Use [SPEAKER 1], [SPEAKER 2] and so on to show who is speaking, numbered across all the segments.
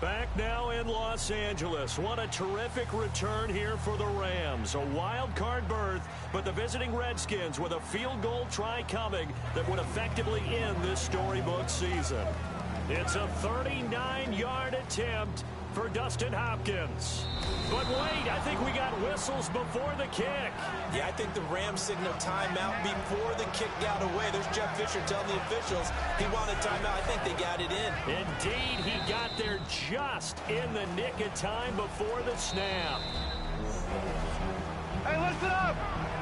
[SPEAKER 1] Back now in Los Angeles. What a terrific return here for the Rams. A wild card berth, but the visiting Redskins with a field goal try coming that would effectively end this storybook season. It's a 39-yard attempt for Dustin Hopkins. But wait, I think we got whistles before the kick.
[SPEAKER 2] Yeah, I think the Rams signaled timeout before the kick got away. There's Jeff Fisher telling the officials he wanted timeout. I think they got it in.
[SPEAKER 1] Indeed, he got there just in the nick of time before the snap.
[SPEAKER 3] Hey, listen up.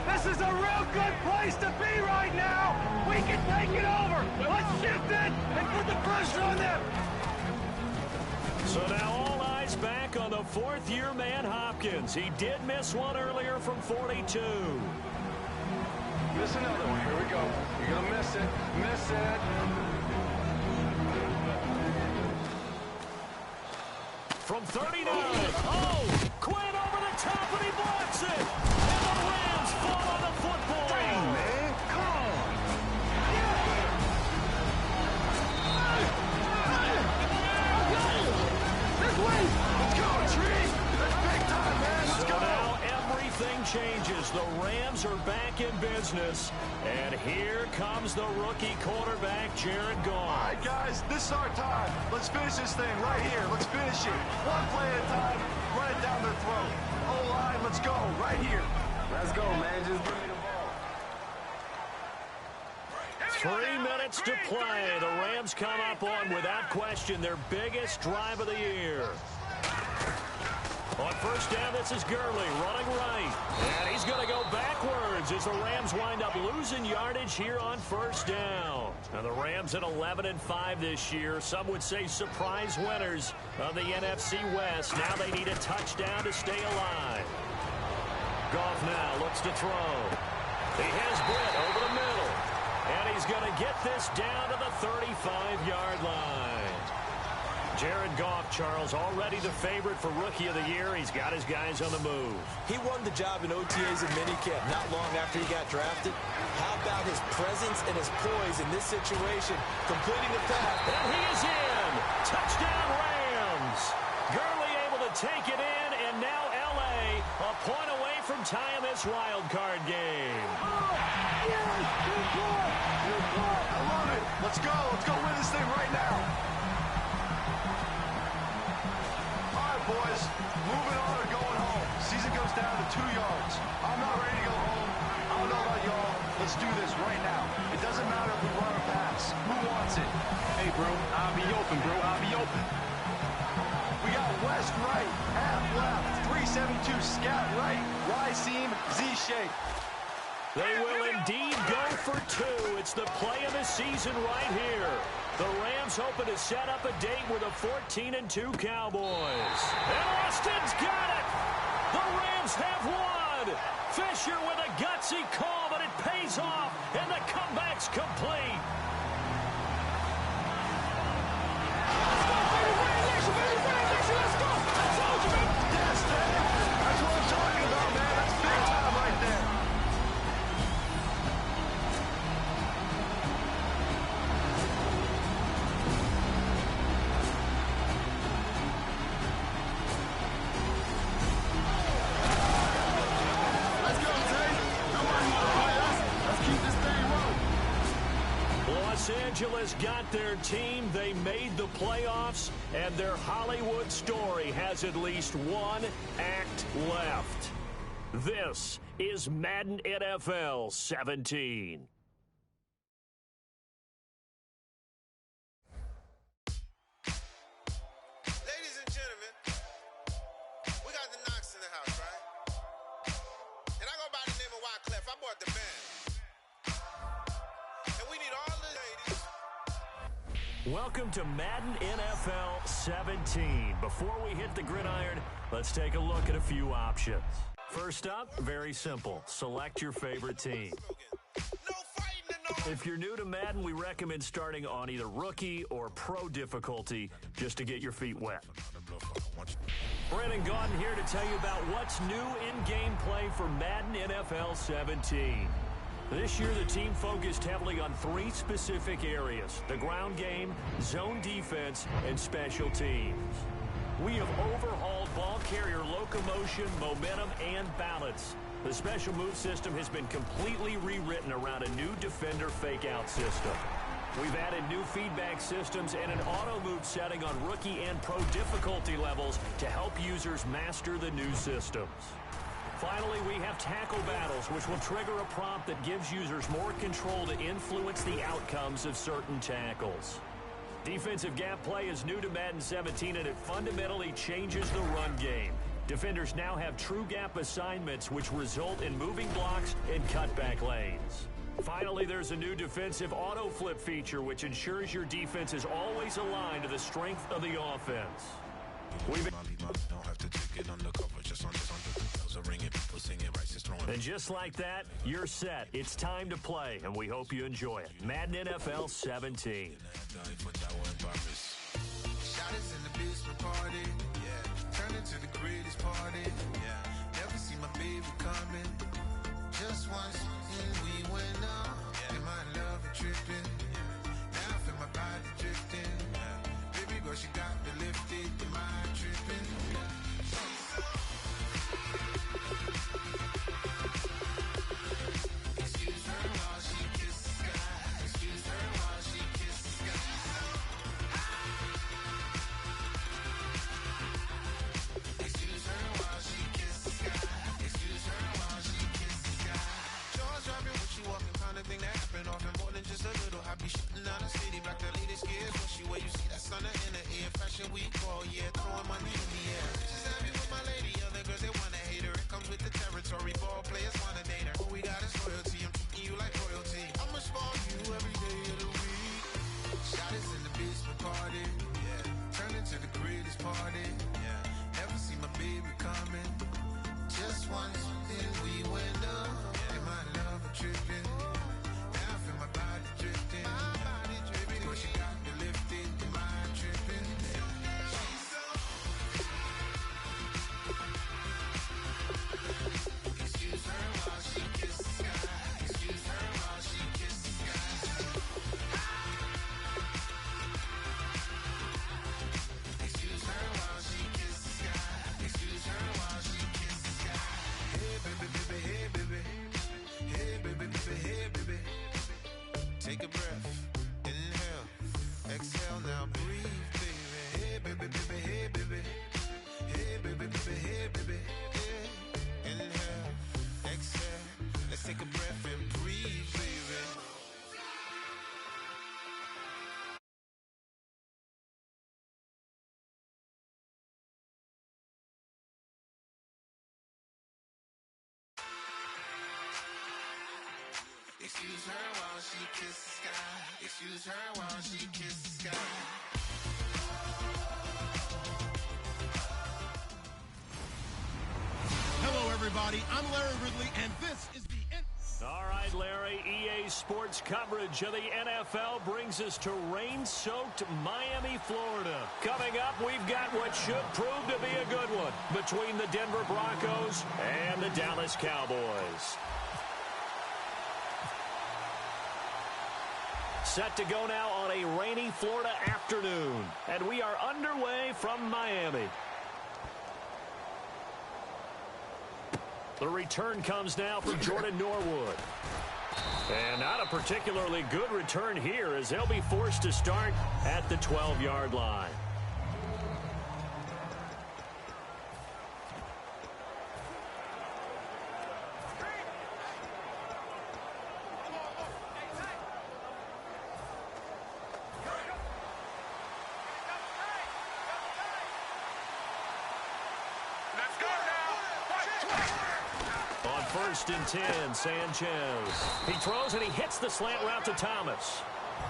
[SPEAKER 3] This is a real good place to be right now. We can take it over. Let's shift it and put the pressure on them.
[SPEAKER 1] So now all eyes back on the fourth-year man Hopkins. He did miss one earlier from 42.
[SPEAKER 3] Miss another one. Here we go. You're going to miss it. Miss it.
[SPEAKER 1] From 39. Oh! Quinn over the top, and he blocks it. And the Rams fall on the football.
[SPEAKER 3] Dang, man. Come on. This way. Let's go, Tree. That's big time, man. Let's go.
[SPEAKER 1] Now everything changes. The Rams are back in business. And here comes the rookie quarterback, Jared Goff.
[SPEAKER 3] All right, guys, this is our time. Let's finish this thing right here. Let's finish it. One play at a time. Run it down their throat. O-line, let's go. Right here. Let's go, man. Just give me the ball.
[SPEAKER 1] 3 minutes to play. The Rams come up on, without question, their biggest drive of the year. On first down, this is Gurley running right. And he's going to go backwards as the Rams wind up losing yardage here on first down. Now the Rams at 11-5 this year. Some would say surprise winners of the NFC West. Now they need a touchdown to stay alive. Goff now looks to throw. He has Britt over the middle. And he's going to get this down to the 35-yard line. Jared Goff, Charles, already the favorite for Rookie of the Year. He's got his guys on the move.
[SPEAKER 2] He won the job in OTAs and minicamp not long after he got drafted. How about his presence and his poise in this situation? Completing the pass.
[SPEAKER 1] And he is in. Touchdown, Rams. Gurley able to take it in, and now L.A. a point away from tying this wild card game.
[SPEAKER 3] Oh, yes, good play. Good play. I love it. Let's go. Let's go win this thing right now. Boys, moving on or going home. Season goes down to 2 yards. I'm not ready to go home. I don't know about y'all. Let's do this right now. It doesn't matter if we run or pass. Who wants it? Hey, bro, I'll be open, bro. I'll be open. We got West right, half left, 372 scat right, Y seam, Z shape.
[SPEAKER 1] They will indeed go for 2. It's the play of the season right here. The Rams hoping to set up a date with a 14-2 Cowboys. And Austin's got it! The Rams have won! Fisher with a gutsy call, but it pays off, and the comeback's complete.
[SPEAKER 3] Let's go, baby! Let's go! I told you, man! Yes, man! That's what I'm talking about, man! That's big time right there!
[SPEAKER 1] Los Angeles got their team. They made the playoffs, and their Hollywood story has at least one act left. This is Madden NFL 17.
[SPEAKER 4] Ladies and gentlemen, we got the Knox in the house, right? And I go by the name of Wyclef. I bought the band. And we need all the ladies.
[SPEAKER 1] Welcome to Madden NFL 17. Before we hit the gridiron, let's take a look at a few options. First up, very simple. Select your favorite team.
[SPEAKER 4] No fighting and no...
[SPEAKER 1] If you're new to Madden, we recommend starting on either rookie or pro difficulty just to get your feet wet. Brandon Gaudin here to tell you about what's new in gameplay for Madden NFL 17. This year, the team focused heavily on 3 specific areas: the ground game, zone defense, and special teams. We have overhauled ball carrier locomotion, momentum, and balance. The special move system has been completely rewritten around a new defender fake-out system. We've added new feedback systems and an auto-move setting on rookie and pro difficulty levels to help users master the new systems. Finally, we have tackle battles, which will trigger a prompt that gives users more control to influence the outcomes of certain tackles. Defensive gap play is new to Madden 17, and it fundamentally changes the run game. Defenders now have true gap assignments, which result in moving blocks and cutback lanes. Finally, there's a new defensive auto flip feature, which ensures your defense is always aligned to the strength of the offense. And just like that, you're set. It's time to play, and we hope you enjoy it. Madden NFL 17.
[SPEAKER 4] Shot is in the basement party, yeah. Turn into the greatest party, yeah. Never see my baby coming. Just once, and we went up. Yeah. And my love is tripping, yeah. Now I feel my body drifting, yeah. Baby girl, she got me lifted. Am I tripping? Yeah. Excuse her while she kisses the sky. Excuse her while she kisses the sky. Excuse her while she kisses the sky. Excuse her while she kisses the sky. Jaws dropping when she walking, kind of thing that happen often. More than just a little. I be shooting out the city, black the latest gears. When she where you see that sun in the air. Fashion week, oh yeah, throwing money in the air. She's happy with my lady, other girls they wanna hate her. It comes with the territory, ball players wanna date her. All we got is loyalty, I'm treating you like royalty. I'ma spoil you every day of the week. Shot is in the basement party, yeah. Turn into the greatest party, yeah. Never see my baby coming. Just once, then we went up, yeah. And my love is tripping. Now I feel my body drifting. My body dripping. Girl, she got me lifted. Am I tripping? Excuse her while she kisses the sky. Excuse her while she kisses the sky. Excuse her while she kisses the sky. Excuse her while she kisses the sky. Hey baby, baby, hey baby. Hey baby, baby, hey baby. Take a breath, inhale, exhale, now breathe, baby. Hey baby, baby, hey baby. Hey baby, baby, hey baby. Yeah. Inhale, exhale, let's take a breath and breathe, baby. Excuse her while she kisses the sky. Excuse her while she kisses the sky.
[SPEAKER 5] Hello, everybody. I'm Larry Ridley, and this is the end.
[SPEAKER 1] All right, Larry, EA Sports coverage of the NFL brings us to rain-soaked Miami, Florida. Coming up, we've got what should prove to be a good one between the Denver Broncos and the Dallas Cowboys. Set to go now on a rainy Florida afternoon, and we are underway from Miami. The return comes now from Jordan Norwood. And not a particularly good return here, as they'll be forced to start at the 12-yard line. First and 10, Sanchez. He throws and he hits the slant route to Thomas.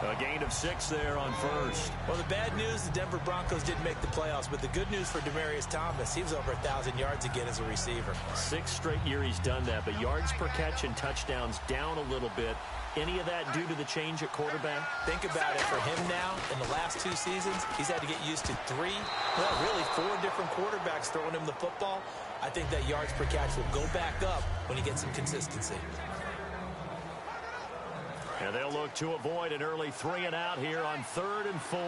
[SPEAKER 1] A gain of 6 there on first.
[SPEAKER 2] Well, the bad news, the Denver Broncos didn't make the playoffs, but the good news for Demaryius Thomas, he was over 1,000 yards again as a receiver.
[SPEAKER 1] 6 straight year he's done that, but yards per catch and touchdowns down a little bit. Any of that due to the change at quarterback?
[SPEAKER 2] Think about it. For him now, in the last 2 seasons, he's had to get used to 4 different quarterbacks throwing him the football. I think that yards per catch will go back up when he gets some consistency.
[SPEAKER 1] And they'll look to avoid an early 3 and out here on 3rd and 4.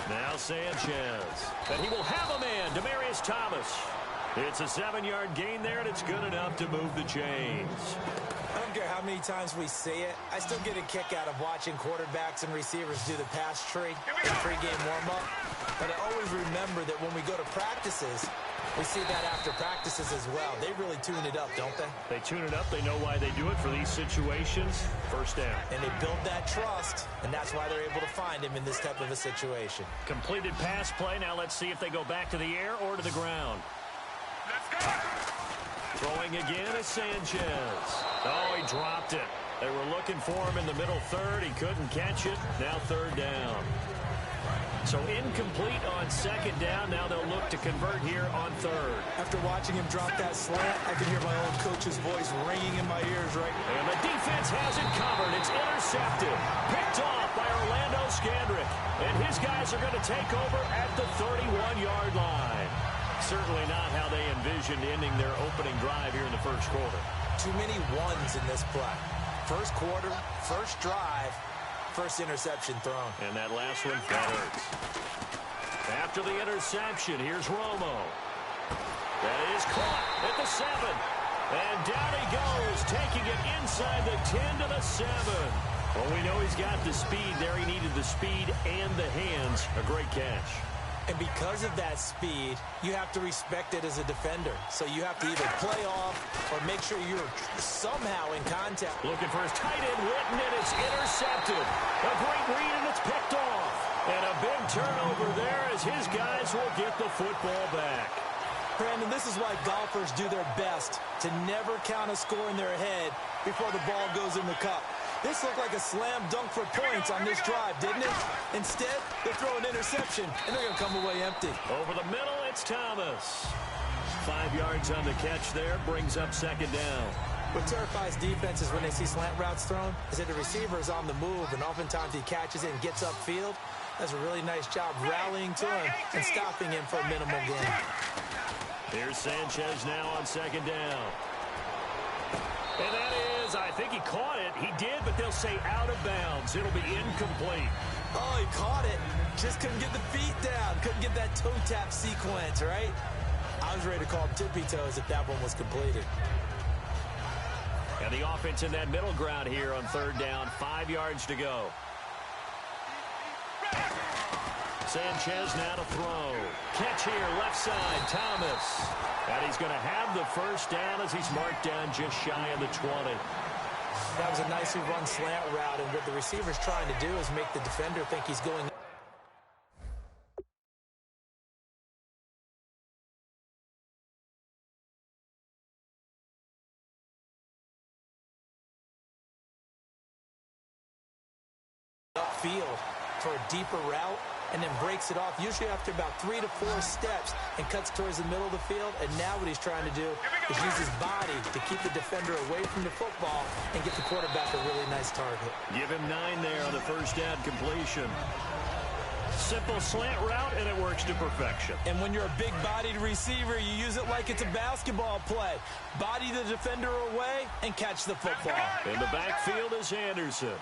[SPEAKER 1] Now Sanchez. And he will have a man, Demaryius Thomas. It's a 7-yard gain there, and it's good enough to move the chains.
[SPEAKER 2] I don't care how many times we see it. I still get a kick out of watching quarterbacks and receivers do the pass tree in pregame warm-up. But I always remember that when we go to practices, we see that after practices as well. They really tune it up, don't they?
[SPEAKER 1] They tune it up. They know why they do it for these situations. First down.
[SPEAKER 2] And they build that trust, and that's why they're able to find him in this type of a situation.
[SPEAKER 1] Completed pass play. Now let's see if they go back to the air or to the ground. Throwing again is Sanchez. Oh, he dropped it. They were looking for him in the middle third. He couldn't catch it. Now 3rd down. So incomplete on 2nd down. Now they'll look to convert here on 3rd.
[SPEAKER 2] After watching him drop that slant, I can hear my old coach's voice ringing in my ears right now.
[SPEAKER 1] And the defense has it covered. It's intercepted. Picked off by Orlando Scandrick. And his guys are going to take over at the 31-yard line. Certainly not how they envisioned ending their opening drive here in the first quarter.
[SPEAKER 2] Too many ones in this play. First quarter, first drive, first interception thrown.
[SPEAKER 1] And that last one, that hurts. After the interception, here's Romo. That is caught at the 7. And down he goes, taking it inside the 10 to the 7. Well, we know he's got the speed there. He needed the speed and the hands. A great catch.
[SPEAKER 2] And because of that speed, you have to respect it as a defender. So you have to either play off or make sure you're somehow in contact.
[SPEAKER 1] Looking for his tight end, Witten, and it's intercepted. A great read, and it's picked off. And a big turnover there as his guys will get the football back.
[SPEAKER 2] Brandon, this is why golfers do their best to never count a score in their head before the ball goes in the cup. This looked like a slam dunk for points on this drive, didn't it? Instead, they throw an interception, and they're going to come away empty.
[SPEAKER 1] Over the middle, it's Thomas. 5 yards on the catch there, brings up 2nd down.
[SPEAKER 2] What terrifies defenses when they see slant routes thrown is that the receiver is on the move, and oftentimes he catches it and gets upfield. Does a really nice job rallying to him and stopping him for a minimal gain.
[SPEAKER 1] Here's Sanchez now on 2nd down. And that is, I think he caught it. He did, but they'll say out of bounds. It'll be incomplete.
[SPEAKER 2] Oh, he caught it. Just couldn't get the feet down. Couldn't get that toe tap sequence, right? I was ready to call him tippy toes if that one was completed.
[SPEAKER 1] And the offense in that middle ground here on 3rd down. 5 yards to go. Sanchez now to throw. Catch here, left side, Thomas. And he's going to have the first down as he's marked down just shy of the 20.
[SPEAKER 2] That was a nicely run slant route, and what the receiver's trying to do is make the defender think he's going upfield for a deeper route, and then breaks it off, usually after about 3 to 4 steps, and cuts towards the middle of the field. And now what he's trying to do is use his body to keep the defender away from the football and get the quarterback a really nice target.
[SPEAKER 1] Give him 9 there on the first down completion. Simple slant route, and it works to perfection.
[SPEAKER 2] And when you're a big-bodied receiver, you use it like it's a basketball play. Body the defender away and catch the football.
[SPEAKER 1] In the backfield is Anderson.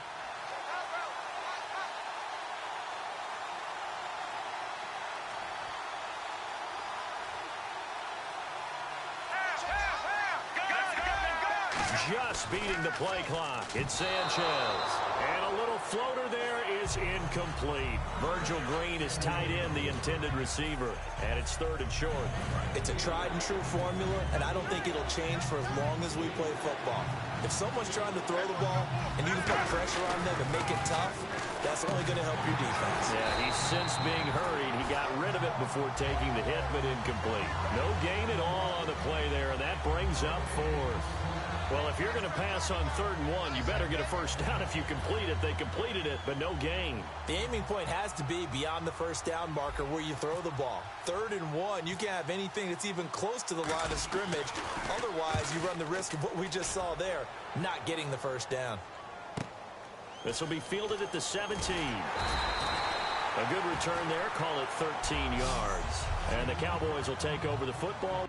[SPEAKER 1] Just beating the play clock. It's Sanchez. And a little floater there is incomplete. Virgil Green is tied in, the intended receiver. And it's 3rd and short.
[SPEAKER 2] It's a tried-and-true formula, and I don't think it'll change for as long as we play football. If someone's trying to throw the ball and you can put pressure on them and make it tough, that's only going to help your defense.
[SPEAKER 1] Yeah, he's since being hurried. He got rid of it before taking the hit, but incomplete. No gain at all on the play there, and that brings up 4th. Well, if you're going to pass on 3rd and 1, you better get a first down if you complete it. They completed it, but no gain.
[SPEAKER 2] The aiming point has to be beyond the first down marker where you throw the ball. 3rd and 1, you can't have anything that's even close to the line of scrimmage. Otherwise, you run the risk of what we just saw there, not getting the first down.
[SPEAKER 1] This will be fielded at the 17. A good return there. Call it 13 yards. And the Cowboys will take over the football.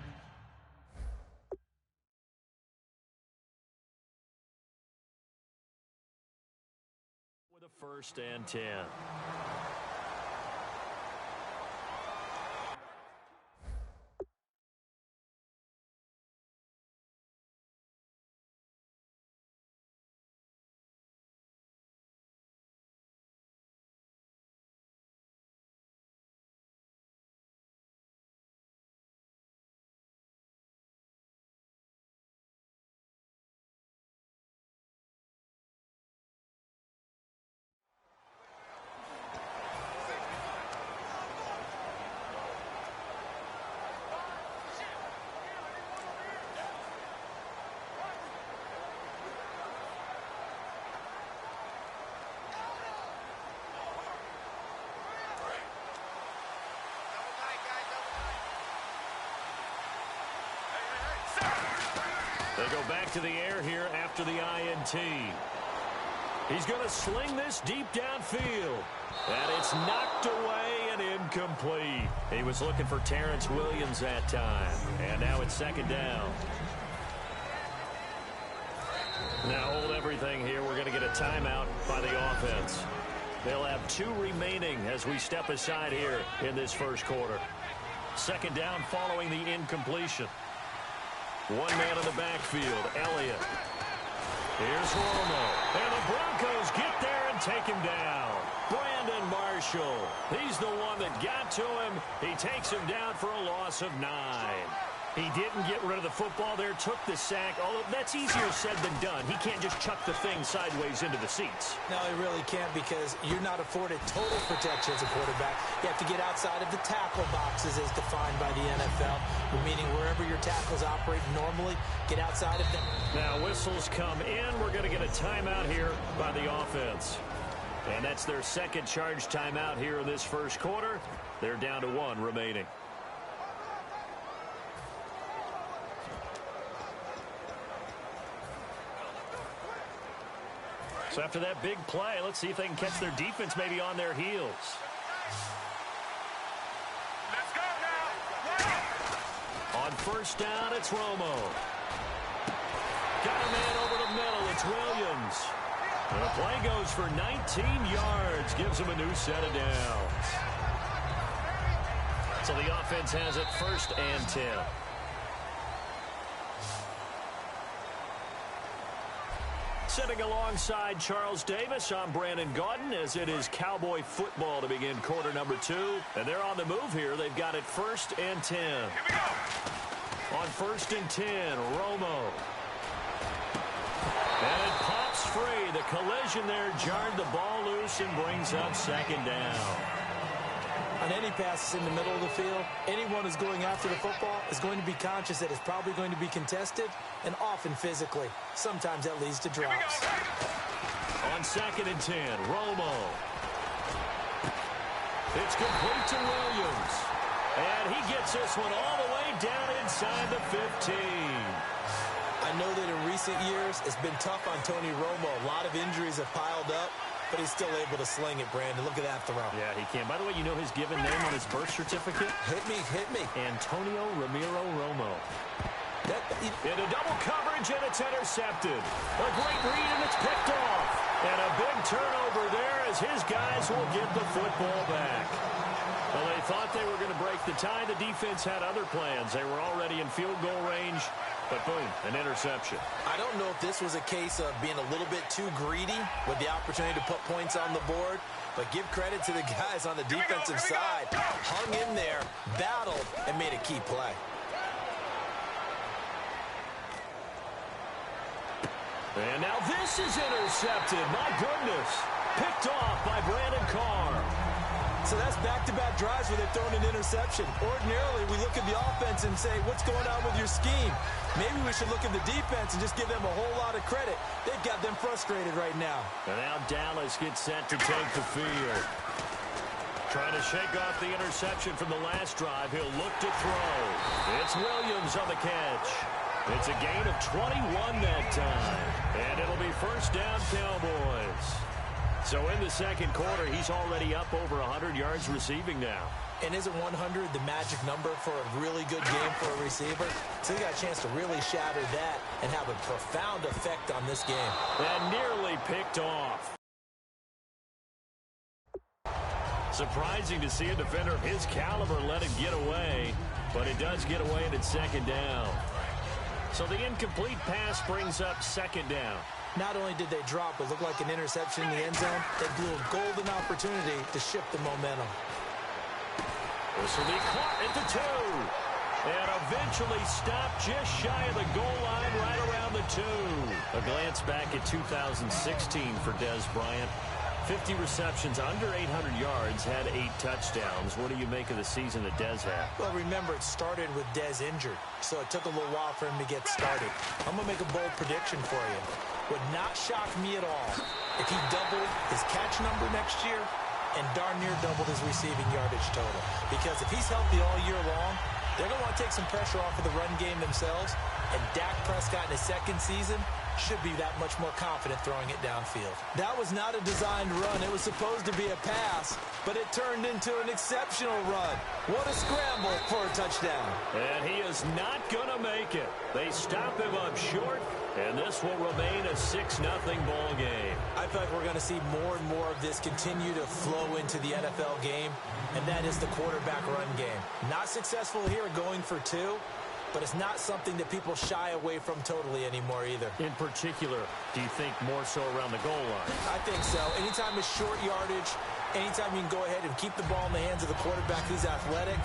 [SPEAKER 1] First and 10. They go back to the air here after the INT. He's going to sling this deep downfield. And it's knocked away and incomplete. He was looking for Terrence Williams that time. And now it's second down. Now hold everything here. We're going to get a timeout by the offense. They'll have 2 remaining as we step aside here in this first quarter. Second down following the incompletion. One man in the backfield, Elliott. Here's Romo. And the Broncos get there and take him down. Brandon Marshall. He's the one that got to him. He takes him down for a loss of 9. He didn't get rid of the football there, took the sack. Although that's easier said than done. He can't just chuck the thing sideways into the seats.
[SPEAKER 2] No, he really can't because you're not afforded total protection as a quarterback. You have to get outside of the tackle boxes as defined by the NFL, meaning wherever your tackles operate normally, get outside of them.
[SPEAKER 1] Now whistles come in. We're going to get a timeout here by the offense. And that's their second charge timeout here in this first quarter. They're down to 1 remaining. So after that big play, let's see if they can catch their defense maybe on their heels.
[SPEAKER 3] Let's go now.
[SPEAKER 1] On first down, it's Romo. Got a man over the middle. It's Williams. And the play goes for 19 yards. Gives him a new set of downs. So the offense has it first and 10. Sitting alongside Charles Davis, I'm Brandon Gaudin, as it is Cowboy football to begin quarter number 2. And they're on the move here. They've got it first and 10.
[SPEAKER 3] Here we go.
[SPEAKER 1] On first and 10, Romo. And it pops free. The collision there jarred the ball loose and brings up second down.
[SPEAKER 2] On any passes in the middle of the field, anyone who's going after the football is going to be conscious that it's probably going to be contested and often physically. Sometimes that leads to drops.
[SPEAKER 1] On second and 10, Romo. It's complete to Williams. And he gets this one all the way down inside the 15.
[SPEAKER 2] I know that in recent years, it's been tough on Tony Romo. A lot of injuries have piled up, but he's still able to sling it, Brandon. Look at that throw.
[SPEAKER 1] Yeah, he can. By the way, you know his given name on his birth certificate?
[SPEAKER 2] Hit me.
[SPEAKER 1] Antonio Ramiro Romo. Into double coverage, and it's intercepted. A great read, and it's picked off. And a big turnover there as his guys will get the football back. Well, they thought they were going to break the tie. The defense had other plans. They were already in field goal range. But boom, an interception.
[SPEAKER 2] I don't know if this was a case of being a little bit too greedy with the opportunity to put points on the board, but give credit to the guys on the defensive side. Hung in there, battled, and made a key play.
[SPEAKER 1] And now this is intercepted. My goodness. Picked off by Brandon Carr.
[SPEAKER 2] So that's back-to-back drives where they've thrown an interception. Ordinarily, we look at the offense and say, what's going on with your scheme? Maybe we should look at the defense and just give them a whole lot of credit. They've got them frustrated right now.
[SPEAKER 1] And now Dallas gets set to take the field. Trying to shake off the interception from the last drive. He'll look to throw. It's Williams on the catch. It's a gain of 21 that time. And it'll be first down, Cowboys. So in the second quarter, he's already up over 100 yards receiving now.
[SPEAKER 2] And isn't 100 the magic number for a really good game for a receiver? So he got a chance to really shatter that and have a profound effect on this game.
[SPEAKER 1] And nearly picked off. Surprising to see a defender of his caliber let it get away, but it does get away and it's second down. So the incomplete pass brings up second down.
[SPEAKER 2] Not only did they drop what looked like an interception in the end zone, they blew a golden opportunity to shift the momentum.
[SPEAKER 1] This will be caught at the 2. And eventually stopped just shy of the goal line right around the 2. A glance back at 2016 for Dez Bryant. 50 receptions, under 800 yards, had 8 touchdowns. What do you make of the season that Dez had?
[SPEAKER 2] Well, remember, it started with Dez injured, so it took a little while for him to get started. I'm going to make a bold prediction for you. Would not shock me at all if he doubled his catch number next year and darn near doubled his receiving yardage total. Because if he's healthy all year long, they're going to want to take some pressure off of the run game themselves, and Dak Prescott in his second season should be that much more confident throwing it downfield. That was not a designed run. It was supposed to be a pass, but it turned into an exceptional run. What a scramble for a touchdown.
[SPEAKER 1] And he is not going to make it. They stop him up short, and this will remain a 6-0 ball game.
[SPEAKER 2] I feel like we're going to see more and more of this continue to flow into the NFL game, and that is the quarterback run game. Not successful here going for 2. But it's not something that people shy away from totally anymore either.
[SPEAKER 1] In particular, do you think more so around the goal line?
[SPEAKER 2] I think so. Anytime it's short yardage, anytime you can go ahead and keep the ball in the hands of the quarterback who's athletic,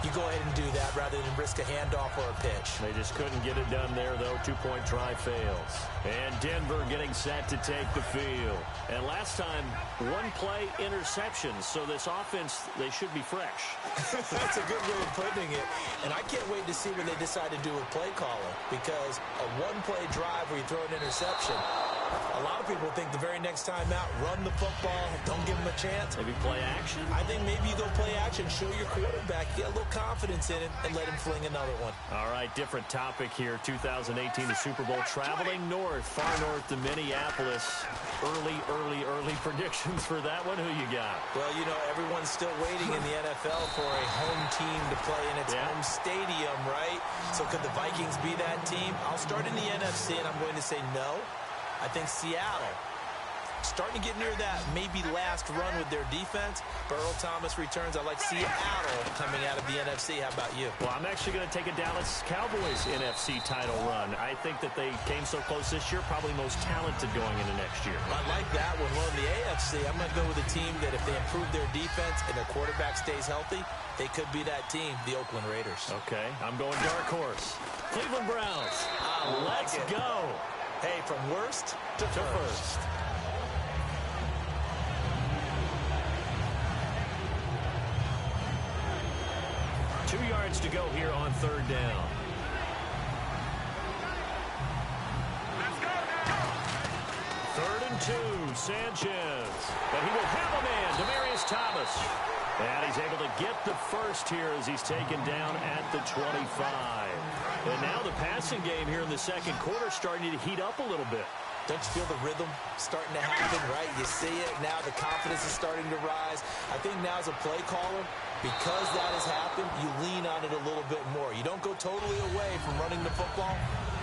[SPEAKER 2] you go ahead and do that rather than risk a handoff or a pitch.
[SPEAKER 1] They just couldn't get it done there, though. 2-point try fails. And Denver getting set to take the field. And last time, 1-play interceptions. So this offense, they should be fresh.
[SPEAKER 2] That's a good way of putting it. And I can't wait to see what they decide to do with play calling. Because a 1-play drive where you throw an interception, a lot of people think the very next time out, run the football, don't give them a chance.
[SPEAKER 1] Maybe play action?
[SPEAKER 2] I think maybe you go play action, show your quarterback, get a little confidence in it, and let him fling another one.
[SPEAKER 1] All right, different topic here. 2018, the Super Bowl, traveling north, far north to Minneapolis. Early predictions for that one. Who you got?
[SPEAKER 2] Well, you know, everyone's still waiting in the NFL for a home team to play in its home stadium, right? So could the Vikings be that team? I'll start in the NFC, and I'm going to say no. I think Seattle, starting to get near that maybe last run with their defense. Earl Thomas returns. I like Seattle coming out of the NFC. How about you?
[SPEAKER 1] Well, I'm actually going to take a Dallas Cowboys NFC title run. I think that they came so close this year, probably most talented going into next year.
[SPEAKER 2] I like that one. Well, in the AFC, I'm going to go with a team that if they improve their defense and their quarterback stays healthy, they could be that team, the Oakland Raiders.
[SPEAKER 1] Okay, I'm going dark horse. Cleveland Browns. Let's go.
[SPEAKER 2] Hey, from worst to first.
[SPEAKER 1] 2 yards to go here on 3rd down. Third and 2, Sanchez. And he will have a man, Demaryius Thomas. And he's able to get the first here as he's taken down at the 25. And now the passing game here in the second quarter starting to heat up a little bit.
[SPEAKER 2] Don't you feel the rhythm starting to happen, right? You see it now. The confidence is starting to rise. I think now as a play caller, because that has happened, you lean on it a little bit more. You don't go totally away from running the football,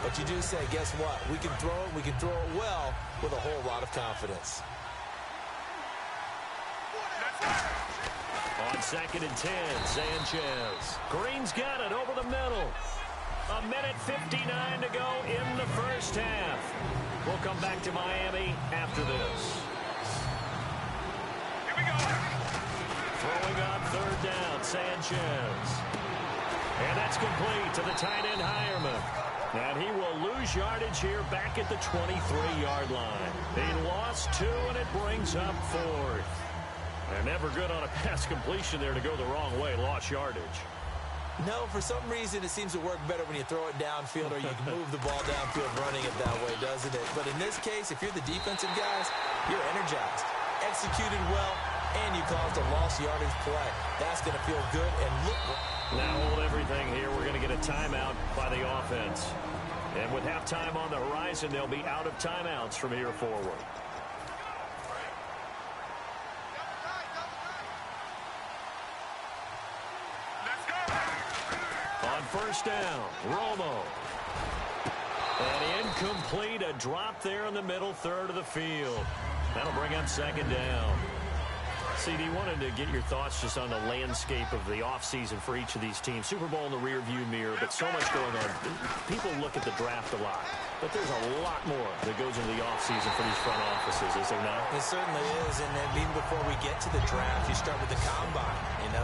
[SPEAKER 2] but you do say, guess what? We can throw it. We can throw it well with a whole lot of confidence.
[SPEAKER 1] On 2nd and 10, Sanchez. Green's got it over the middle. 1:59 to go in the first half. We'll come back to Miami after this.
[SPEAKER 6] Here we go.
[SPEAKER 1] Throwing on 3rd down, Sanchez. And that's complete to the tight end, Hireman. And he will lose yardage here back at the 23-yard line. He lost 2, and it brings up 4th. And never good on a pass completion there to go the wrong way. Lost yardage.
[SPEAKER 2] No, for some reason, it seems to work better when you throw it downfield or you can move the ball downfield running it that way, doesn't it? But in this case, if you're the defensive guys, you're energized, executed well, and you caused a lost yardage play. That's going to feel good and look.
[SPEAKER 1] Now hold everything here. We're going to get a timeout by the offense. And with halftime on the horizon, they'll be out of timeouts from here forward. On 1st down, Romo. And incomplete, a drop there in the middle third of the field. That'll bring up 2nd down. CD, wanted to get your thoughts just on the landscape of the offseason for each of these teams. Super Bowl in the rearview mirror, but so much going on. People look at the draft a lot, but there's a lot more that goes into the offseason for these front offices, is there not?
[SPEAKER 2] It certainly is, and then even before we get to the draft, you start with the combine,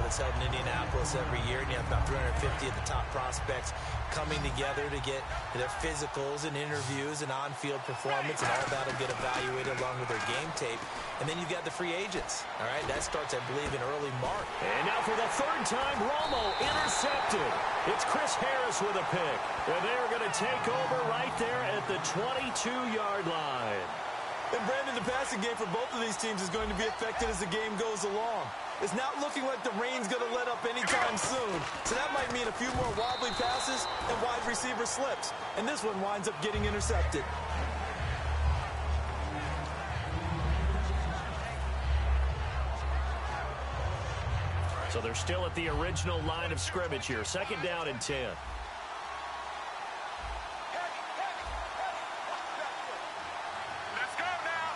[SPEAKER 2] that's held in Indianapolis every year, and you have about 350 of the top prospects coming together to get their physicals and interviews and on-field performance, and all that will get evaluated along with their game tape. And then you've got the free agents, all right? That starts, I believe, in early March.
[SPEAKER 1] And now for the third time, Romo intercepted. It's Chris Harris with a pick. And they're going to take over right there at the 22-yard line.
[SPEAKER 2] And, Brandon, the passing game for both of these teams is going to be affected as the game goes along. It's not looking like the rain's going to let up anytime soon. So that might mean a few more wobbly passes and wide receiver slips. And this one winds up getting intercepted.
[SPEAKER 1] So they're still at the original line of scrimmage here. Second down and 10.
[SPEAKER 3] Let's go now.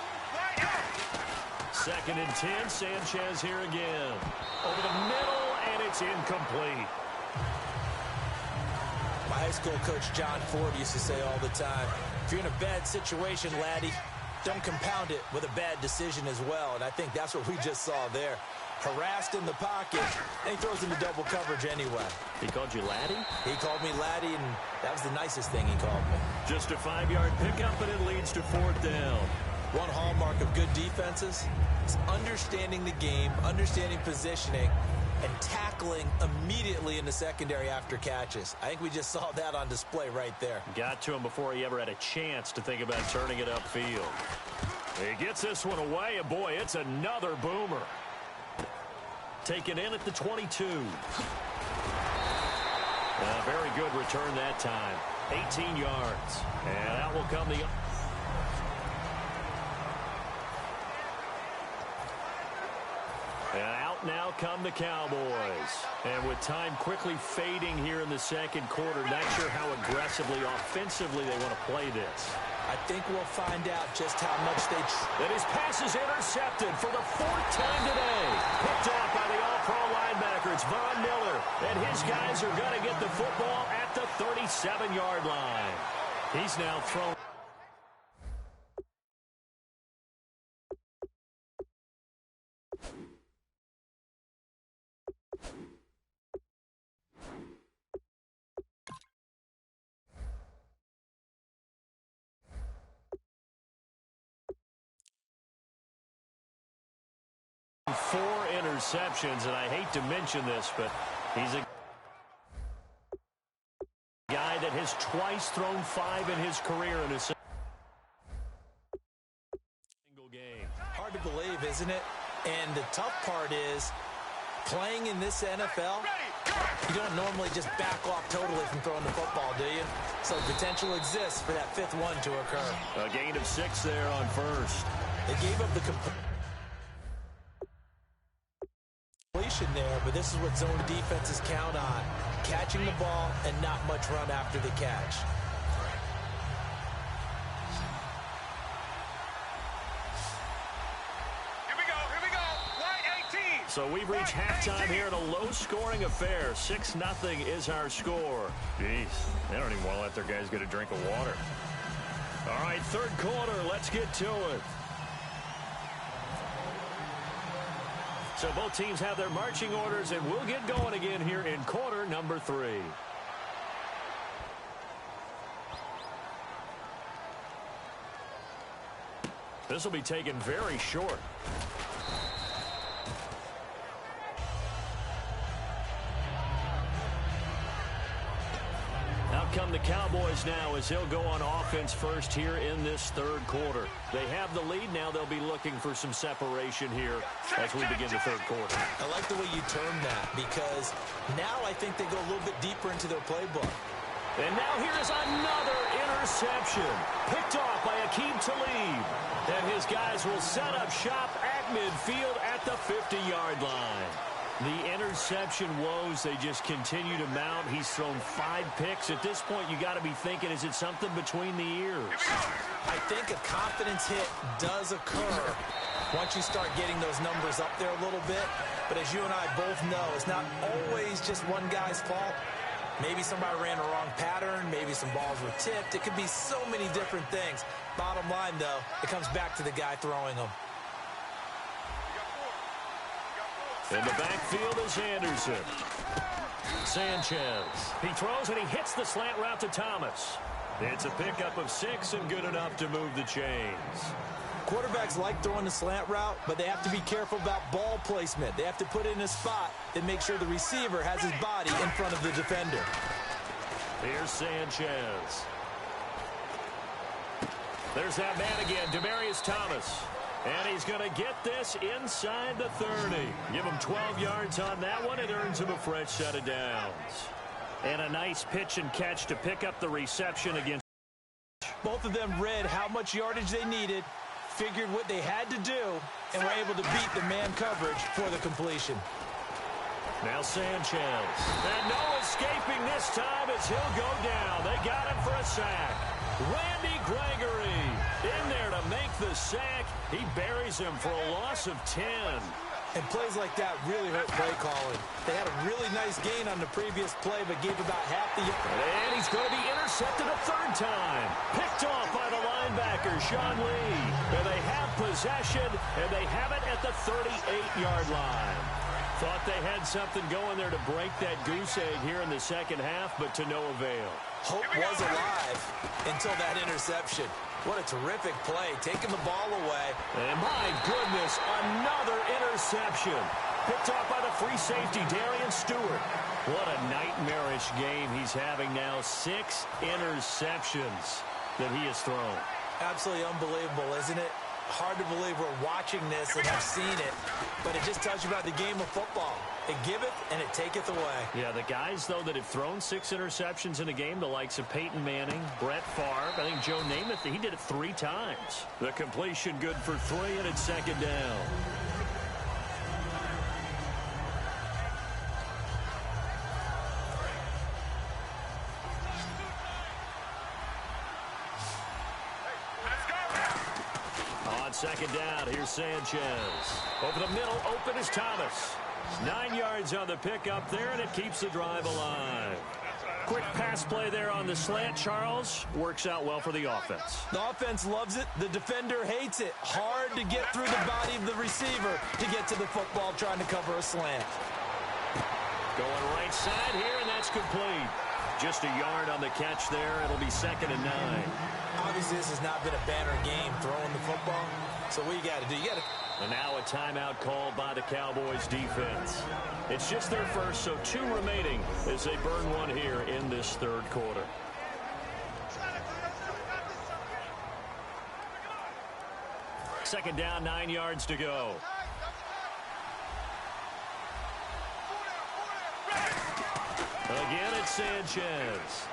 [SPEAKER 1] Second and 10. Sanchez here again. Over the middle, and it's incomplete.
[SPEAKER 2] My high school coach, John Ford, used to say all the time, if you're in a bad situation, laddie, don't compound it with a bad decision as well. And I think that's what we just saw there. Harassed in the pocket, and he throws into double coverage anyway.
[SPEAKER 1] He called you laddie?
[SPEAKER 2] He called me laddie, and that was the nicest thing he called me.
[SPEAKER 1] Just a 5-yard pickup, and it leads to fourth down.
[SPEAKER 2] One hallmark of good defenses is understanding the game, understanding positioning, and tackling immediately in the secondary after catches. I think we just saw that on display right there.
[SPEAKER 1] Got to him before he ever had a chance to think about turning it upfield. He gets this one away, and boy, it's another boomer. Taken in at the 22. Very good return that time. 18 yards. And out will come the... And out now come the Cowboys. And with time quickly fading here in the second quarter, not sure how aggressively, offensively they want to play this.
[SPEAKER 2] I think we'll find out just how much they...
[SPEAKER 1] And his pass is intercepted for the fourth time today. Picked off by the all-pro linebacker. It's Von Miller. And his guys are going to get the football at the 37-yard line. He's now thrown... Four interceptions, and I hate to mention this, but he's a guy that has twice thrown 5 in his career in a single game.
[SPEAKER 2] Hard to believe, isn't it? And the tough part is, playing in this NFL, you don't normally just back off totally from throwing the football, do you? So potential exists for that fifth one to occur.
[SPEAKER 1] A gain of 6 there on first.
[SPEAKER 2] They gave up the completion there, but this is what zone defenses count on. Catching the ball and not much run after the catch.
[SPEAKER 3] Here we go. White 18.
[SPEAKER 1] So we've reached halftime here in a low-scoring affair. 6-0 is our score. Jeez, they don't even want to let their guys get a drink of water. All right, third quarter, let's get to it. So both teams have their marching orders, and we'll get going again here in quarter number 3. This will be taken very short. Out come the Cowboys now as they'll go on offense first here in this third quarter. They have the lead. Now they'll be looking for some separation here as we begin the third quarter.
[SPEAKER 2] I like the way you term that, because now I think they go a little bit deeper into their playbook.
[SPEAKER 1] And now here's another interception. Picked off by Aqib Talib. And his guys will set up shop at midfield at the 50-yard line. The interception woes, they just continue to mount. He's thrown 5 picks. At this point, you got to be thinking, is it something between the ears?
[SPEAKER 2] I think a confidence hit does occur, once you start getting those numbers up there a little bit. But as you and I both know, it's not always just one guy's fault. Maybe somebody ran a wrong pattern. Maybe some balls were tipped. It could be so many different things. Bottom line, though, it comes back to the guy throwing them.
[SPEAKER 1] In the backfield is Anderson. Sanchez. He throws and he hits the slant route to Thomas. It's a pickup of 6 and good enough to move the chains.
[SPEAKER 2] Quarterbacks like throwing the slant route, but they have to be careful about ball placement. They have to put it in a spot that makes sure the receiver has his body in front of the defender.
[SPEAKER 1] Here's Sanchez. There's that man again, Demaryius Thomas. And he's going to get this inside the 30. Give him 12 yards on that one. It earns him a fresh set of downs. And a nice pitch and catch to pick up the reception against.
[SPEAKER 2] Both of them read how much yardage they needed, figured what they had to do, and were able to beat the man coverage for the completion.
[SPEAKER 1] Now Sanchez. And no escaping this time as he'll go down. They got him for a sack. Randy Gregory in there to make the sack. He buries him for a loss of 10.
[SPEAKER 2] And plays like that really hurt play calling. They had a really nice gain on the previous play, but gave about half the...
[SPEAKER 1] And he's going to be intercepted a third time. Picked off by the linebacker, Sean Lee. And they have possession, and they have it at the 38-yard line. Thought they had something going there to break that goose egg here in the second half, but to no avail.
[SPEAKER 2] Hope was alive until that interception. What a terrific play, taking the ball away.
[SPEAKER 1] And my goodness, another interception. Picked off by the free safety, Darian Stewart. What a nightmarish game he's having now. 6 interceptions that he has thrown.
[SPEAKER 2] Absolutely unbelievable, isn't it? Hard to believe we're watching this and have seen it, but it just tells you about the game of football. It giveth and it taketh away.
[SPEAKER 1] Yeah, the guys, though, that have thrown 6 interceptions in a game, the likes of Peyton Manning, Brett Favre, I think Joe Namath, he did it 3 times. The completion good for 3, and it's second down. Second down, here's Sanchez. Over the middle, open is Thomas. 9 yards on the pickup there, and it keeps the drive alive. Quick pass play there on the slant, Charles. Works out well for the offense.
[SPEAKER 2] The offense loves it. The defender hates it. Hard to get through the body of the receiver to get to the football trying to cover a slant.
[SPEAKER 1] Going right side here, and that's complete. Just a yard on the catch there. It'll be second and 9.
[SPEAKER 2] Obviously, this has not been a banner game throwing the football. So what you got to do,
[SPEAKER 1] And now a timeout called by the Cowboys defense. It's just their first, so 2 remaining as they burn one here in this third quarter. Second down, 9 yards to go. Again, it's Sanchez.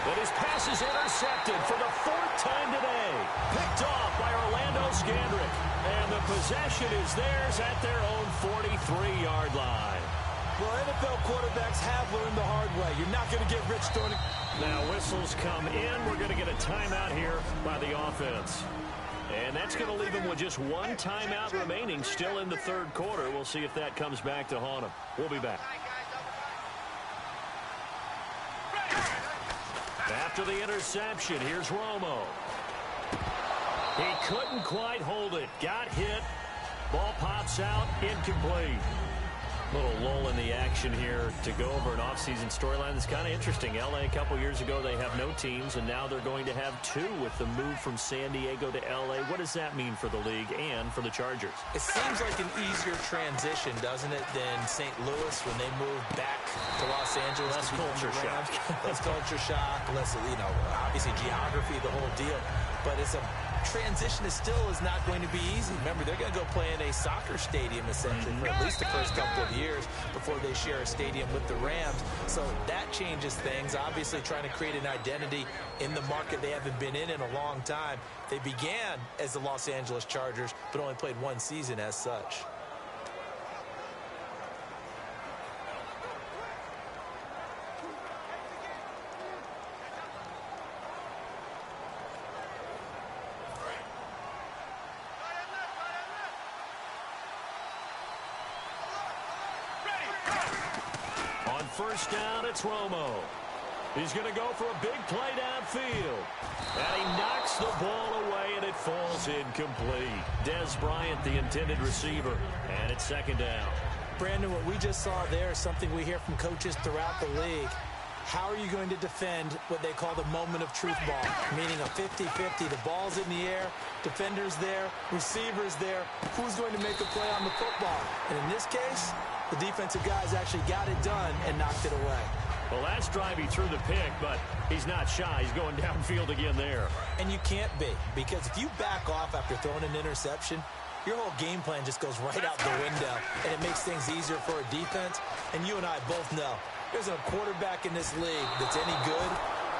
[SPEAKER 1] But his pass is intercepted for the 4th time today. Picked off by Orlando Scandrick. And the possession is theirs at their own 43-yard line.
[SPEAKER 2] Well, NFL quarterbacks have learned the hard way. You're not going to get rich throwing it.
[SPEAKER 1] Now whistles come in. We're going to get a timeout here by the offense. And that's going to leave them with just 1 timeout remaining still in the third quarter. We'll see if that comes back to haunt them. We'll be back. After the interception, here's Romo. He couldn't quite hold it. Got hit. Ball pops out. Incomplete. Little lull in the action here to go over an offseason storyline that's kind of interesting. L.A. a couple years ago, they have no teams, and now they're going to have 2 with the move from San Diego to L.A. What does that mean for the league and for the Chargers?
[SPEAKER 2] It seems like an easier transition, doesn't it, than St. Louis when they moved back to Los Angeles.
[SPEAKER 1] Less culture shock.
[SPEAKER 2] Less culture shock, less, obviously geography, the whole deal. But it's a transition is not going to be easy. Remember, they're going to go play in a soccer stadium, essentially, for at least the first couple of years before they share a stadium with the Rams. So that changes things. Obviously, trying to create an identity in the market they haven't been in a long time. They began as the Los Angeles Chargers, but only played 1 season as such.
[SPEAKER 1] first down, it's Romo. He's going to go for a big play downfield. And he knocks the ball away, and it falls incomplete. Dez Bryant, the intended receiver. And it's second down.
[SPEAKER 2] Brandon, what we just saw there is something we hear from coaches throughout the league. How are you going to defend what they call the moment of truth ball, meaning a 50-50? The ball's in the air, defenders there, receivers there. Who's going to make a play on the football? And in this case, the defensive guys actually got it done and knocked it away.
[SPEAKER 1] Well, last drive he threw the pick, but he's not shy. He's going downfield again there.
[SPEAKER 2] And you can't be, because if you back off after throwing an interception, your whole game plan just goes right out the window, and it makes things easier for a defense. And you and I both know there's a quarterback in this league that's any good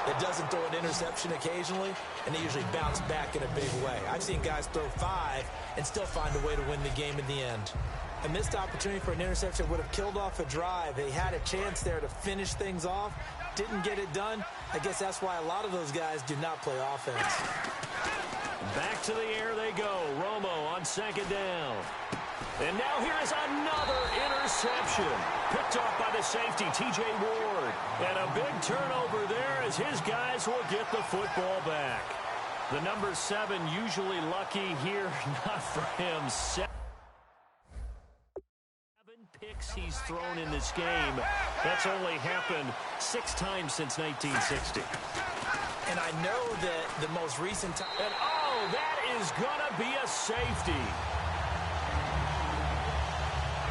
[SPEAKER 2] that doesn't throw an interception occasionally, and they usually bounce back in a big way. I've seen guys throw 5 and still find a way to win the game in the end. A missed opportunity for an interception would have killed off a drive. They had a chance there to finish things off, didn't get it done. I guess that's why a lot of those guys do not play offense.
[SPEAKER 1] Back to the air they go. Romo on second down. And now here is another interception. Picked off by the safety, T.J. Ward. And a big turnover there as his guys will get the football back. The number 7 usually lucky here. Not for him. 7 picks he's thrown in this game. That's only happened 6 times since 1960.
[SPEAKER 2] And I know that the most recent time...
[SPEAKER 1] And oh, that is going to be a safety.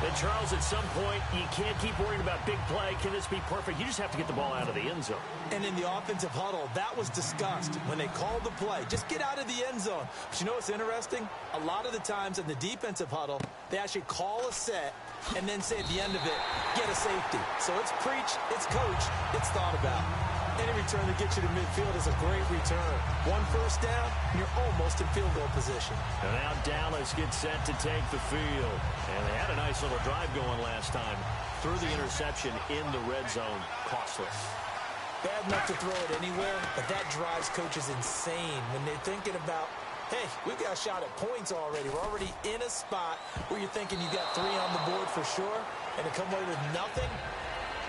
[SPEAKER 1] And Charles, at some point, you can't keep worrying about big play. Can this be perfect? You just have to get the ball out of the end zone.
[SPEAKER 2] And in the offensive huddle, that was discussed when they called the play. Just get out of the end zone. But you know what's interesting? A lot of the times in the defensive huddle, they actually call a set and then say at the end of it, get a safety. So it's preach, it's coach, it's thought about. Any return that gets you to midfield is a great return. 1 first down, and you're almost in field goal position.
[SPEAKER 1] And now Dallas gets set to take the field. And they had a nice little drive going last time. Threw the interception in the red zone. Costless.
[SPEAKER 2] Bad enough to throw it anywhere, but that drives coaches insane when they're thinking about, hey, we've got a shot at points already. We're already in a spot where you're thinking you got 3 on the board for sure, and to come away with nothing,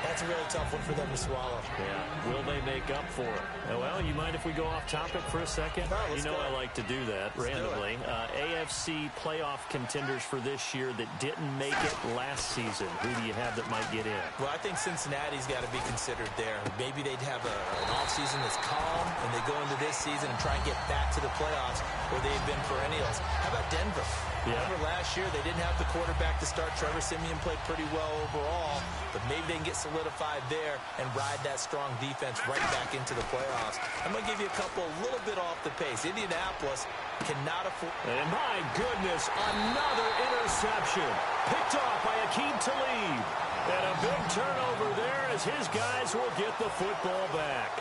[SPEAKER 2] that's a really tough one for them to swallow.
[SPEAKER 1] Yeah. Will they make up for it? Well, you mind if we go off topic for a second?
[SPEAKER 2] Oh,
[SPEAKER 1] you know I like to do that randomly. AFC playoff contenders for this year that didn't make it last season. Who do you have that might get in?
[SPEAKER 2] Well, I think Cincinnati's got to be considered there. Maybe they'd have an offseason that's calm, and they go into this season and try and get back to the playoffs where they've been perennials. How about Denver?
[SPEAKER 1] Yeah.
[SPEAKER 2] Remember last year, they didn't have the quarterback to start. Trevor Siemian played pretty well overall, but maybe they can get solidified there and ride that strong defense right back into the playoffs. I'm going to give you a couple a little bit off the pace. Indianapolis cannot afford...
[SPEAKER 1] And my goodness, another interception. Picked off by Aqib Talib. And a big turnover there as his guys will get the football back.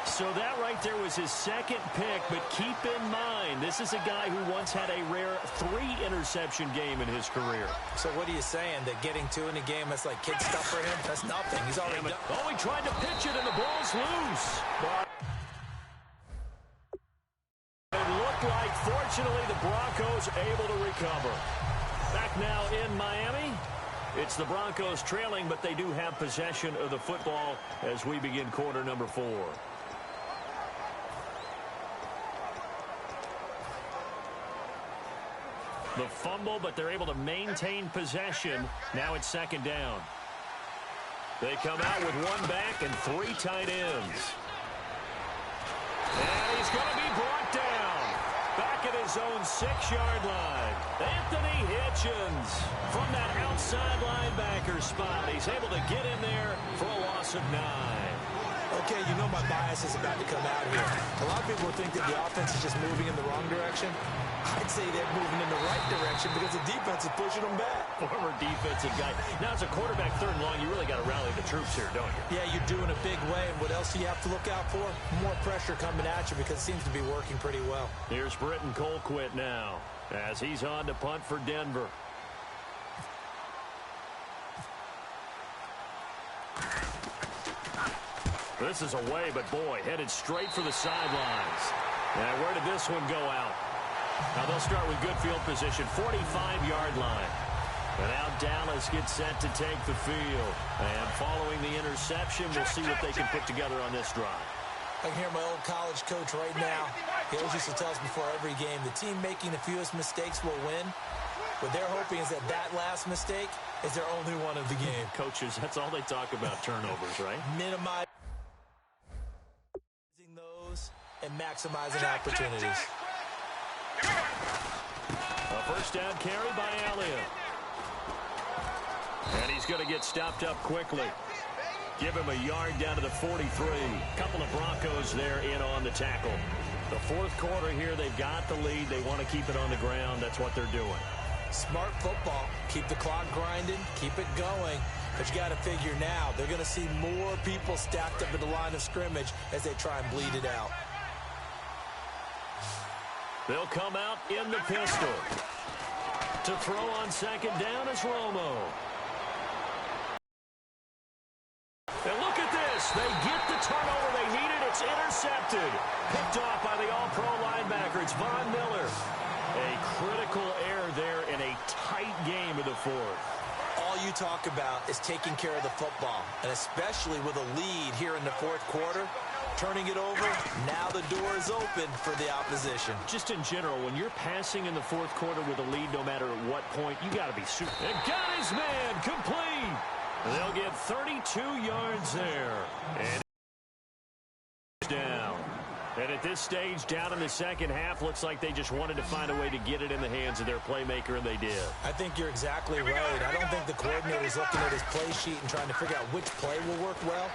[SPEAKER 1] So that right there was his second pick, but keep in mind, this is a guy who once had a rare 3-interception game in his career.
[SPEAKER 2] So what are you saying, that getting 2 in a game, that's like kid stuff for him? That's nothing. He's already done.
[SPEAKER 1] Oh, he tried to pitch it, and the ball's loose. It looked like, fortunately, the Broncos able to recover. Back now in Miami. It's the Broncos trailing, but they do have possession of the football as we begin quarter number 4. The fumble, but they're able to maintain possession. Now it's second down. They come out with 1 back and 3 tight ends. And he's going to be brought down. Back at his own 6-yard line. Anthony Hitchens from that outside linebacker spot. He's able to get in there for a loss of 9.
[SPEAKER 2] Okay, you know my bias is about to come out here. A lot of people think that the offense is just moving in the wrong direction. I'd say they're moving in the right direction because the defense is pushing them back.
[SPEAKER 1] Former defensive guy. Now, as a quarterback, 3rd and long, you really got to rally the troops here, don't you?
[SPEAKER 2] Yeah, you're doing a big way. And what else do you have to look out for? More pressure coming at you because it seems to be working pretty well.
[SPEAKER 1] Here's Britton Colquitt now as he's on to punt for Denver. This is away, but boy, headed straight for the sidelines. And where did this one go out? Now they'll start with good field position, 45-yard line. And now Dallas gets set to take the field. And following the interception, we'll see what they can put together on this drive.
[SPEAKER 2] I can hear my old college coach right now. He always used to tell us before every game, the team making the fewest mistakes will win. What they're hoping is that last mistake is their only one of the game.
[SPEAKER 1] Coaches, that's all they talk about, turnovers, right?
[SPEAKER 2] Minimizing those and maximizing opportunities.
[SPEAKER 1] A first down carry by Elliott. And he's going to get stopped up quickly. Give him a yard down to the 43. Couple of Broncos there in on the tackle. The fourth quarter here, they've got the lead. They want to keep it on the ground. That's what they're doing.
[SPEAKER 2] Smart football. Keep the clock grinding. Keep it going. But you got to figure now, they're going to see more people stacked up at the line of scrimmage as they try and bleed it out.
[SPEAKER 1] They'll come out in the pistol. To throw on second down is Romo. And look at this. They get the turnover they needed. It's intercepted. Picked off by the all-pro linebacker. It's Von Miller. A critical error there in a tight game of the fourth.
[SPEAKER 2] All you talk about is taking care of the football, and especially with a lead here in the fourth quarter. Turning it over, now the door is open for the opposition.
[SPEAKER 1] Just in general, when you're passing in the fourth quarter with a lead, no matter at what point, you got to be super. And got his man complete. They'll get 32 yards there. And down. And at this stage, down in the second half, looks like they just wanted to find a way to get it in the hands of their playmaker, and they did.
[SPEAKER 2] I think you're exactly right. I don't think the coordinator is looking at his play sheet and trying to figure out which play will work well.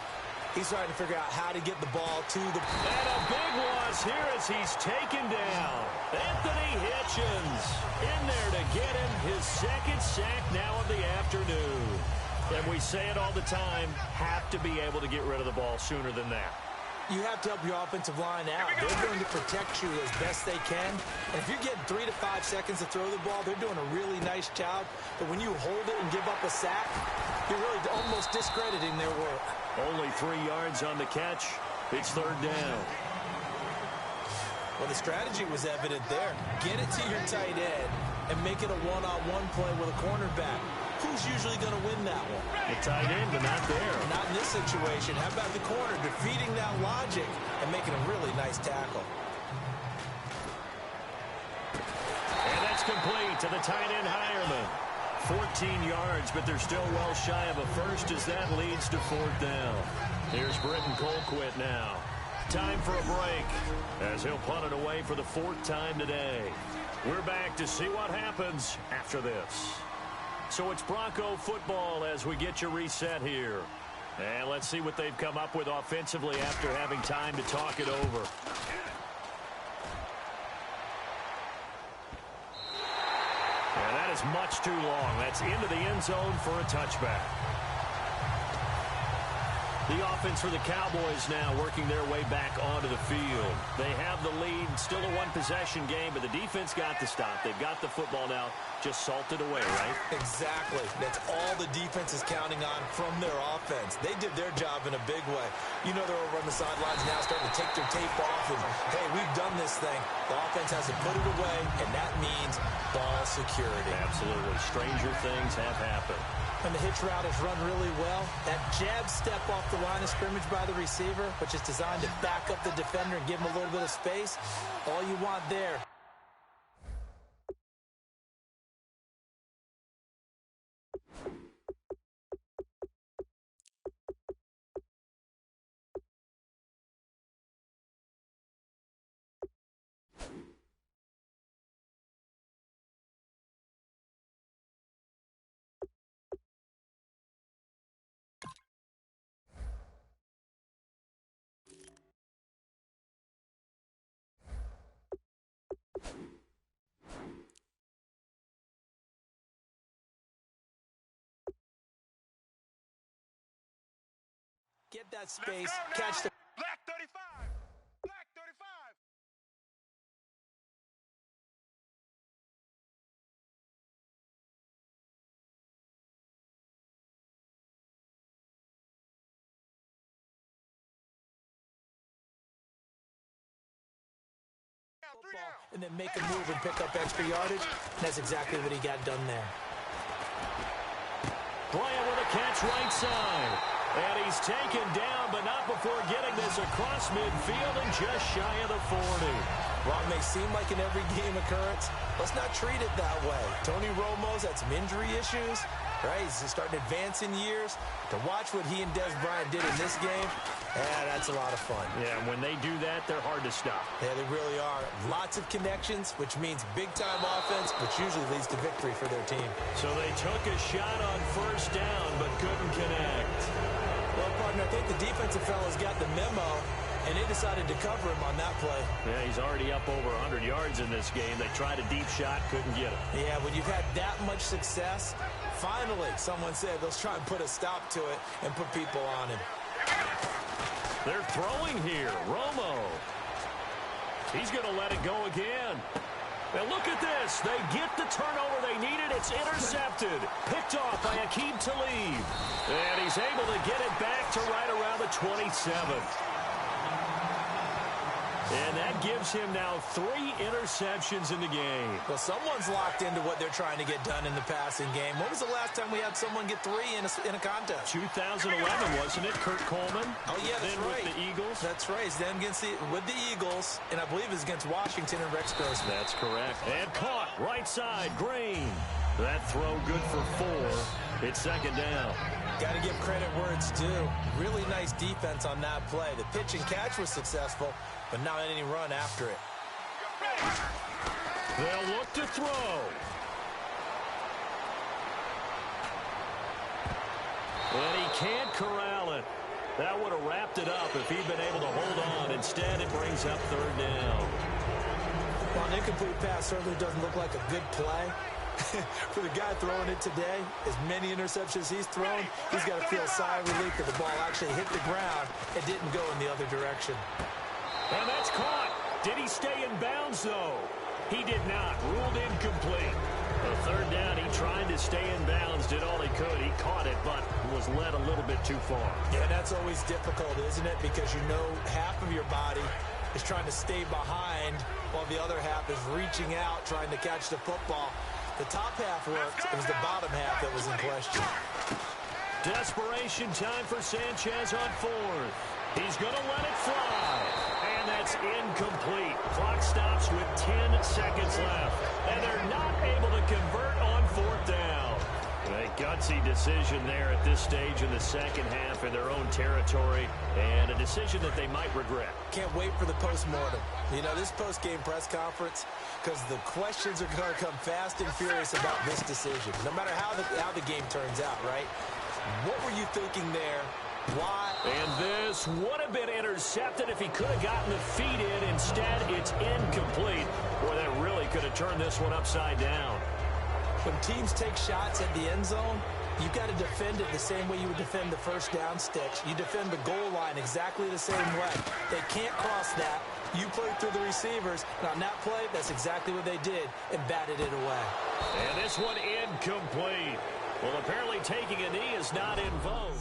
[SPEAKER 2] He's trying to figure out how to get the ball to the...
[SPEAKER 1] And a big loss here as he's taken down. Anthony Hitchens in there to get him his second sack now of the afternoon. And we say it all the time, have to be able to get rid of the ball sooner than that.
[SPEAKER 2] You have to help your offensive line out. They're going to protect you as best they can. And if you're getting 3 to 5 seconds to throw the ball, they're doing a really nice job. But when you hold it and give up a sack, you're really almost discrediting their work.
[SPEAKER 1] Only 3 yards on the catch. It's third down.
[SPEAKER 2] Well, the strategy was evident there. Get it to your tight end and make it a one-on-one play with a cornerback. Who's usually going to win that one?
[SPEAKER 1] The tight end, but not there.
[SPEAKER 2] Not in this situation. How about the corner defeating that logic and making a really nice tackle?
[SPEAKER 1] And that's complete to the tight end, Hireman. 14 yards, but they're still well shy of a first as that leads to fourth down. Here's Britton Colquitt now. Time for a break as he'll punt it away for the 4th time today. We're back to see what happens after this. So it's Bronco football as we get you reset here. And let's see what they've come up with offensively after having time to talk it over. And that is much too long. That's into the end zone for a touchback. The offense for the Cowboys now working their way back onto the field. They have the lead, still a one-possession game, but the defense got the stop. They've got the football now, just salted away, right?
[SPEAKER 2] Exactly. That's all the defense is counting on from their offense. They did their job in a big way. You know they're over on the sidelines now starting to take their tape off and, hey, we've done this thing. The offense has to put it away, and that means ball security.
[SPEAKER 1] Absolutely. Stranger things have happened.
[SPEAKER 2] And the hitch route is run really well. That jab step off the line of scrimmage by the receiver, which is designed to back up the defender and give him a little bit of space. All you want there. Get that space, catch the...
[SPEAKER 3] Black 35! Black 35!
[SPEAKER 2] football and then make a move and pick up extra yardage. And that's exactly what he got done there.
[SPEAKER 1] Bryant with a catch right side. And he's taken down, but not before getting this across midfield and just shy of the 40.
[SPEAKER 2] Well, it may seem like an every game occurrence. Let's not treat it that way. Tony Romo's had some injury issues, right? He's starting to advance in years. To watch what he and Des Bryant did in this game, that's a lot of fun.
[SPEAKER 1] Yeah, and when they do that, they're hard to stop.
[SPEAKER 2] Yeah, they really are. Lots of connections, which means big-time offense, which usually leads to victory for their team.
[SPEAKER 1] So they took a shot on first down, but couldn't connect.
[SPEAKER 2] Well, partner, I think the defensive fellas got the memo, and they decided to cover him on that play.
[SPEAKER 1] Yeah, he's already up over 100 yards in this game. They tried a deep shot, couldn't get him.
[SPEAKER 2] Yeah, when you've had that much success, finally, someone said, let's try and put a stop to it and put people on him.
[SPEAKER 1] They're throwing here. Romo. He's going to let it go again. And look at this. They get the turnover they needed. It's intercepted. Picked off by Aqib Talib. And he's able to get it back to right around the 27. And that gives him now 3 interceptions in the game.
[SPEAKER 2] Well, someone's locked into what they're trying to get done in the passing game. When was the last time we had someone get 3 in a contest?
[SPEAKER 1] 2011, wasn't it? Kurt Coleman.
[SPEAKER 2] Oh, yeah, that's
[SPEAKER 1] then
[SPEAKER 2] right.
[SPEAKER 1] With the Eagles.
[SPEAKER 2] That's right. It's them with the Eagles, and I believe it's against Washington and Rex Grossman.
[SPEAKER 1] That's correct. And caught. Right side. Green. That throw good for 4. It's second down.
[SPEAKER 2] Got to give credit where it's due. Really nice defense on that play. The pitch and catch was successful, but not any run after it.
[SPEAKER 1] They'll look to throw. And he can't corral it. That would have wrapped it up if he'd been able to hold on. Instead, it brings up third down.
[SPEAKER 2] Well, an incomplete pass certainly doesn't look like a good play. For the guy throwing it today, as many interceptions he's thrown, he's got to feel a sigh of relief that the ball actually hit the ground and didn't go in the other direction.
[SPEAKER 1] And that's caught. Did he stay in bounds, though? He did not. Ruled incomplete. The third down, he tried to stay in bounds, did all he could. He caught it, but was led a little bit too far.
[SPEAKER 2] Yeah, that's always difficult, isn't it? Because you know half of your body is trying to stay behind while the other half is reaching out, trying to catch the football. The top half worked. It was the bottom half that was in question.
[SPEAKER 1] Desperation time for Sanchez on 4th. He's going to let it fly. And that's incomplete. Clock stops with 10 seconds left. And they're not able to convert on 4th down. A gutsy decision there at this stage in the second half in their own territory. And a decision that they might regret.
[SPEAKER 2] Can't wait for the postmortem. You know, this post-game press conference, because the questions are going to come fast and furious about this decision. No matter how the game turns out, right? What were you thinking there? Why?
[SPEAKER 1] And this would have been intercepted if he could have gotten the feet in. Instead, it's incomplete. Boy, that really could have turned this one upside down.
[SPEAKER 2] When teams take shots at the end zone, you've got to defend it the same way you would defend the first down sticks. You defend the goal line exactly the same way. They can't cross that. You play through the receivers. And on that play, that's exactly what they did and batted it away.
[SPEAKER 1] And this one incomplete. Well, apparently taking a knee is not in vogue.